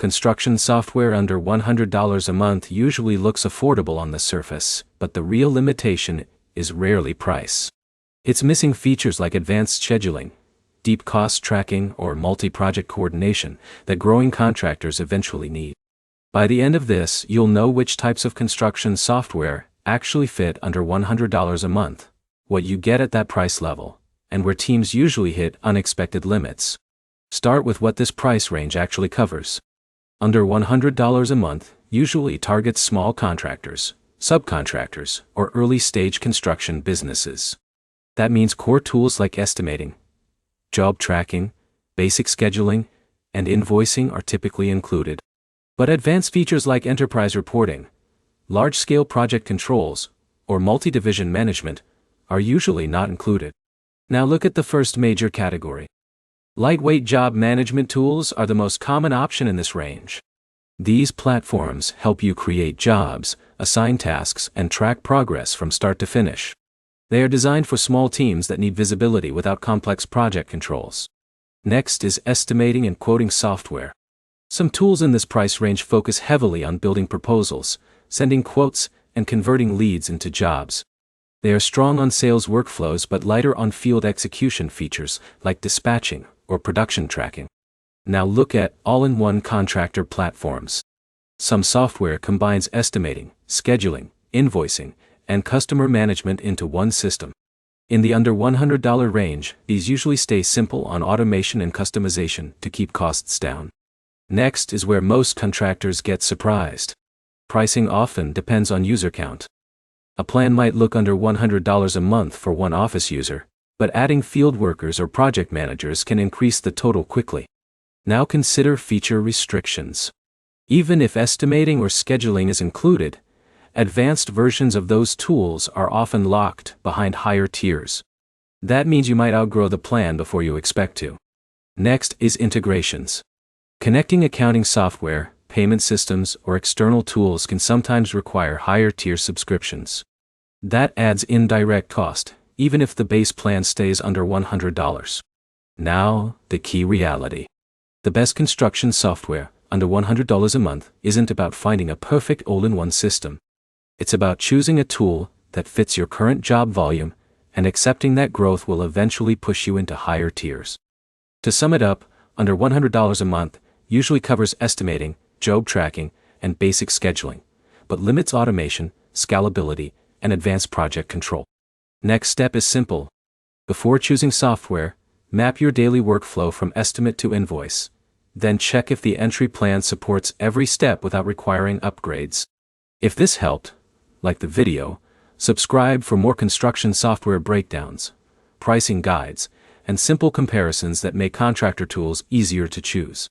Construction software under $100 a month usually looks affordable on the surface, but the real limitation is rarely price. It's missing features like advanced scheduling, deep cost tracking, or multi-project coordination that growing contractors eventually need. By the end of this, you'll know which types of construction software actually fit under $100 a month, what you get at that price level, and where teams usually hit unexpected limits. Start with what this price range actually covers. Under $100 a month usually targets small contractors, subcontractors, or early-stage construction businesses. That means core tools like estimating, job tracking, basic scheduling, and invoicing are typically included. But advanced features like enterprise reporting, large-scale project controls, or multi-division management are usually not included. Now look at the first major category. Lightweight job management tools are the most common option in this range. These platforms help you create jobs, assign tasks, and track progress from start to finish. They are designed for small teams that need visibility without complex project controls. Next is estimating and quoting software. Some tools in this price range focus heavily on building proposals, sending quotes, and converting leads into jobs. They are strong on sales workflows but lighter on field execution features like dispatching or production tracking. Now look at all-in-one contractor platforms. Some software combines estimating, scheduling, invoicing, and customer management into one system. In the under $100 range, these usually stay simple on automation and customization to keep costs down. Next is where most contractors get surprised. Pricing often depends on user count. A plan might look under $100 a month for one office user, but adding field workers or project managers can increase the total quickly. Now consider feature restrictions. Even if estimating or scheduling is included, advanced versions of those tools are often locked behind higher tiers. That means you might outgrow the plan before you expect to. Next is integrations. Connecting accounting software, payment systems, or external tools can sometimes require higher tier subscriptions. That adds indirect cost, even if the base plan stays under $100. Now, the key reality. The best construction software, under $100 a month, isn't about finding a perfect all-in-one system. It's about choosing a tool that fits your current job volume and accepting that growth will eventually push you into higher tiers. To sum it up, under $100 a month usually covers estimating, job tracking, and basic scheduling, but limits automation, scalability, and advanced project control. Next step is simple. Before choosing software, map your daily workflow from estimate to invoice. Then check if the entry plan supports every step without requiring upgrades. If this helped, like the video, subscribe for more construction software breakdowns, pricing guides, and simple comparisons that make contractor tools easier to choose.